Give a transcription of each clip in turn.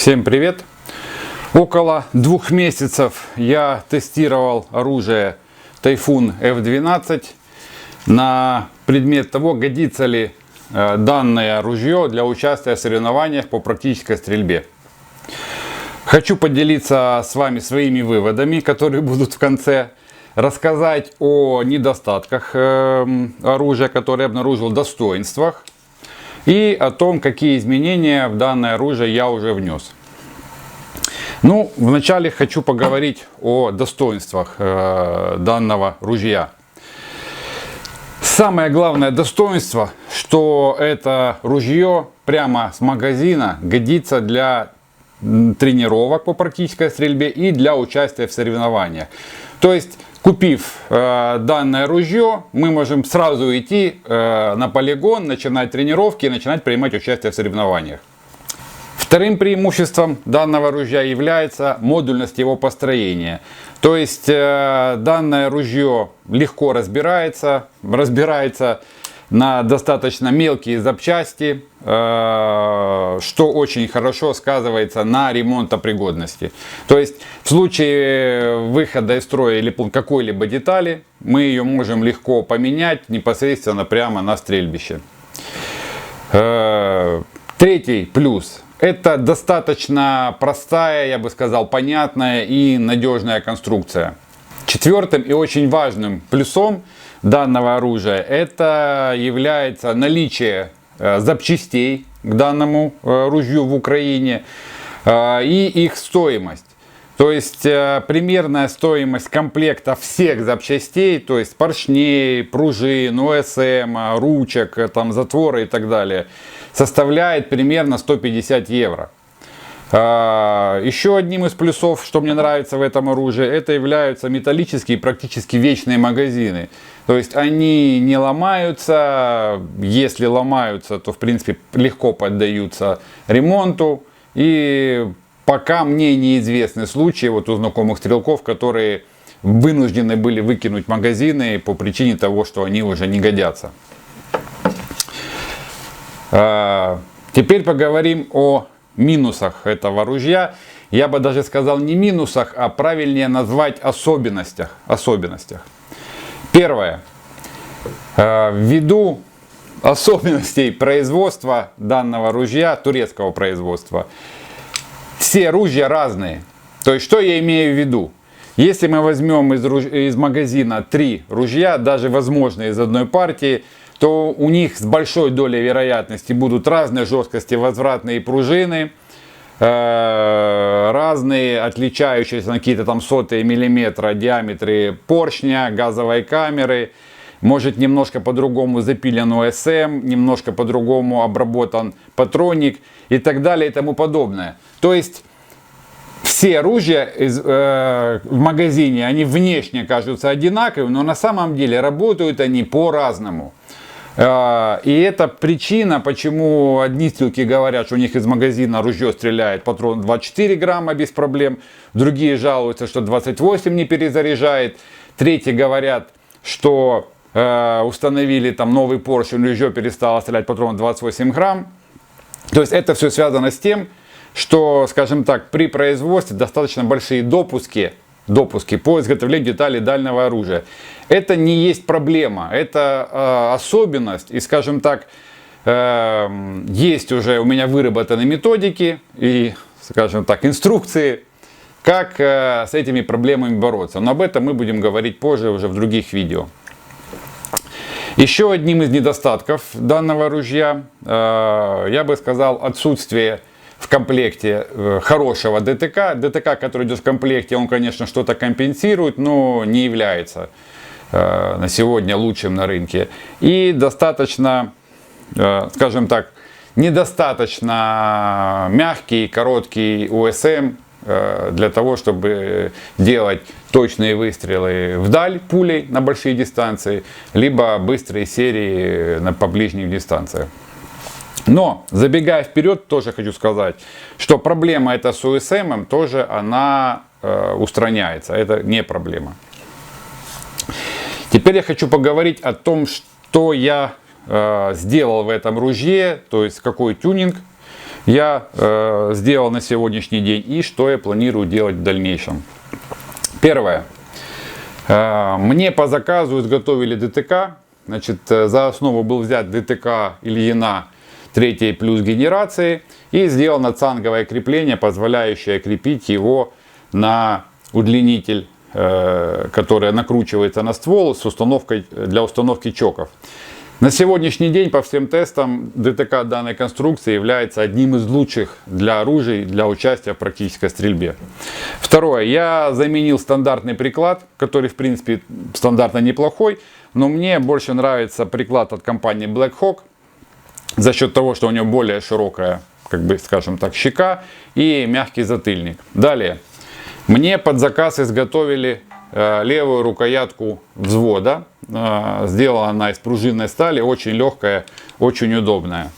Всем привет! Около 2 месяцев я тестировал оружие Typhoon F12 на предмет того, годится ли данное ружье для участия в соревнованиях по практической стрельбе. Хочу поделиться с вами своими выводами, которые будут в конце, рассказать о недостатках оружия, которые я обнаружил, достоинствах, и о том, какие изменения в данное оружие я уже внес. Ну, вначале хочу поговорить о достоинствах данного ружья. Самое главное достоинство, что это ружье прямо с магазина годится для тренировок по практической стрельбе и для участия в соревнованиях. То есть, купив данное ружье, мы можем сразу идти на полигон, начинать тренировки и начинать принимать участие в соревнованиях. Вторым преимуществом данного ружья является модульность его построения. То есть данное ружье легко разбирается на достаточно мелкие запчасти, что очень хорошо сказывается на ремонтопригодности. То есть в случае выхода из строя или какой-либо детали, мы ее можем легко поменять непосредственно прямо на стрельбище. Третий плюс. Это достаточно простая, я бы сказал, понятная и надежная конструкция. Четвертым и очень важным плюсом данного оружия это является наличие запчастей к данному ружью в Украине и их стоимость. То есть примерная стоимость комплекта всех запчастей, то есть поршней, пружин, ОСМ, ручек, затвора и так далее, составляет примерно 150 евро. Еще одним из плюсов, что мне нравится в этом оружии, это являются металлические практически вечные магазины. То есть они не ломаются, если ломаются, то в принципе легко поддаются ремонту. И пока мне неизвестны случаи у знакомых стрелков, которые вынуждены были выкинуть магазины по причине того, что они уже не годятся. Теперь поговорим о минусах этого ружья. Я бы даже сказал не минусах, а правильнее назвать особенностях. Первое. Ввиду особенностей производства данного ружья, турецкого производства, все ружья разные. То есть, что я имею в виду? Если мы возьмем из магазина 3 ружья, даже возможно из одной партии, то у них с большой долей вероятности будут разные жесткости возвратные пружины, разные отличающиеся на какие-то сотые миллиметра диаметры поршня, газовой камеры, может немножко по-другому запилен ОСМ, немножко по-другому обработан патронник и так далее и тому подобное. То есть все ружья в магазине, они внешне кажутся одинаковыми, но на самом деле работают они по-разному. И это причина, почему одни стрелки говорят, что у них из магазина ружье стреляет патрон 24 грамма без проблем, другие жалуются, что 28 не перезаряжает, третьи говорят, что установили новый поршень, ружье перестало стрелять патрон 28 грамм. То есть это все связано с тем, что, скажем так, при производстве достаточно большие допуски по изготовлению деталей дальнего оружия. Это не есть проблема, это особенность. И, скажем так, есть уже у меня выработаны методики и, скажем так, инструкции, как с этими проблемами бороться. Но об этом мы будем говорить позже уже в других видео. Еще одним из недостатков данного ружья, я бы сказал, отсутствие в комплекте хорошего ДТК. ДТК, который идет в комплекте, он, конечно, что-то компенсирует, но не является на сегодня лучшим на рынке. И достаточно, скажем так, недостаточно мягкий, короткий ОСМ для того, чтобы делать точные выстрелы вдаль пулей на большие дистанции, либо быстрые серии по ближним дистанциям. Но, забегая вперед, тоже хочу сказать, что проблема эта с ОСМ тоже она устраняется. Это не проблема. Теперь я хочу поговорить о том, что я сделал в этом ружье, то есть какой тюнинг я сделал на сегодняшний день и что я планирую делать в дальнейшем. Первое. Мне по заказу изготовили ДТК. Значит, за основу был взят ДТК Ильина 3 плюс генерации и сделано цанговое крепление, позволяющее крепить его на удлинитель, который накручивается на ствол с установкой, для установки чоков. На сегодняшний день по всем тестам ДТК данной конструкции является одним из лучших для оружий для участия в практической стрельбе. Второе. Я заменил стандартный приклад, который в принципе стандартно неплохой, но мне больше нравится приклад от компании Black Hawk за счет того, что у него более широкая, как бы скажем так, щека и мягкий затыльник. Далее. Мне под заказ изготовили левую рукоятку взвода. Сделана она из пружинной стали, очень легкая, очень удобная.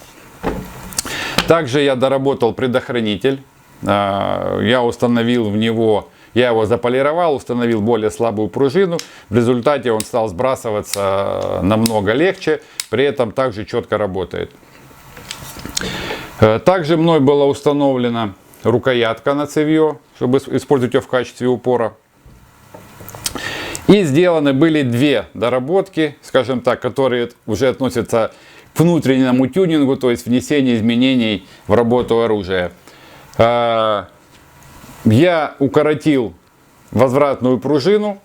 Также я доработал предохранитель. Я установил в него, я его заполировал, установил более слабую пружину. В результате он стал сбрасываться намного легче, при этом также четко работает. Также мной была установлена рукоятка на цевье, чтобы использовать ее в качестве упора. И сделаны были две доработки, скажем так, которые уже относятся к внутреннему тюнингу, то есть внесению изменений в работу оружия. Я укоротил возвратную пружину.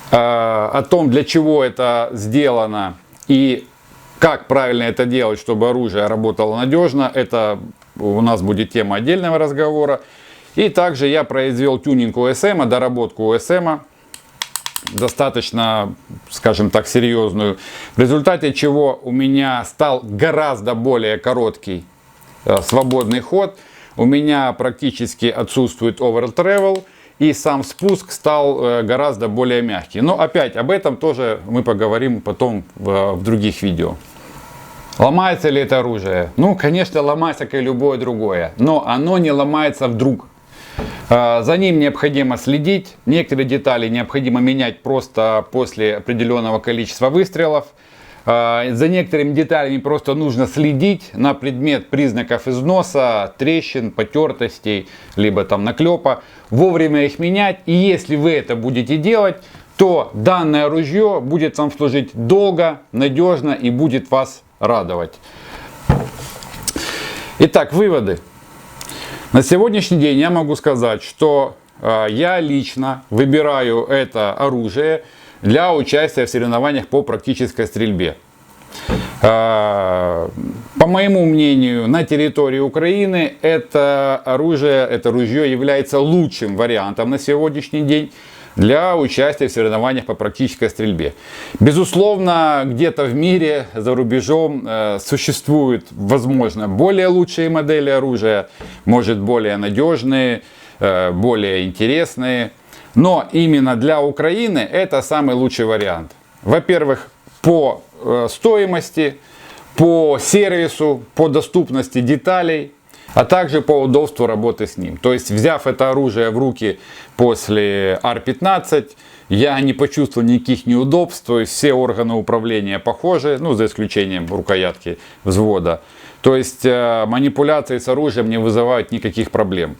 О том, для чего это сделано и как правильно это делать, чтобы оружие работало надежно, это у нас будет тема отдельного разговора. И также я произвел тюнинг ОСМ, доработку ОСМ, достаточно, скажем так, серьезную, в результате чего у меня стал гораздо более короткий свободный ход, у меня практически отсутствует overall travel, и сам спуск стал гораздо более мягкий. Но опять об этом тоже мы поговорим потом в других видео. Ломается ли это оружие? Ну, конечно, ломается, как и любое другое, но оно не ломается вдруг. За ним необходимо следить, некоторые детали необходимо менять просто после определенного количества выстрелов. За некоторыми деталями просто нужно следить на предмет признаков износа, трещин, потертостей, либо там наклепа. Вовремя их менять, и если вы это будете делать, то данное ружье будет вам служить долго, надежно и будет вас радовать. Итак, выводы. На сегодняшний день я могу сказать, что я лично выбираю это оружие для участия в соревнованиях по практической стрельбе. По моему мнению, на территории Украины это ружье является лучшим вариантом на сегодняшний день для участия в соревнованиях по практической стрельбе. Безусловно, где-то в мире, за рубежом существуют, возможно, более лучшие модели оружия, может, более надежные, более интересные. Но именно для Украины это самый лучший вариант. Во-первых, по стоимости, по сервису, по доступности деталей, а также по удобству работы с ним. То есть, взяв это оружие в руки после R15, я не почувствовал никаких неудобств, то есть все органы управления похожи, ну, за исключением рукоятки взвода. То есть манипуляции с оружием не вызывают никаких проблем.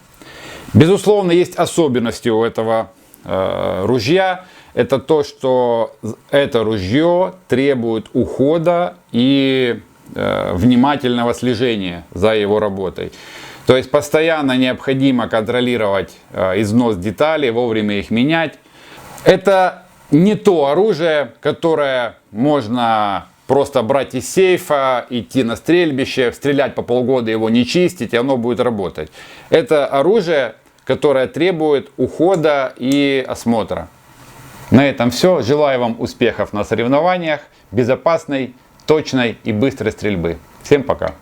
Безусловно, есть особенности у этого ружья. Это то, что это ружье требует ухода и внимательного слежения за его работой. То есть постоянно необходимо контролировать износ деталей, вовремя их менять. Это не то оружие, которое можно просто брать из сейфа, идти на стрельбище, стрелять по полгода, его не чистить, и оно будет работать. Это оружие, которое требует ухода и осмотра. На этом все. Желаю вам успехов на соревнованиях, безопасной, точной и быстрой стрельбы. Всем пока!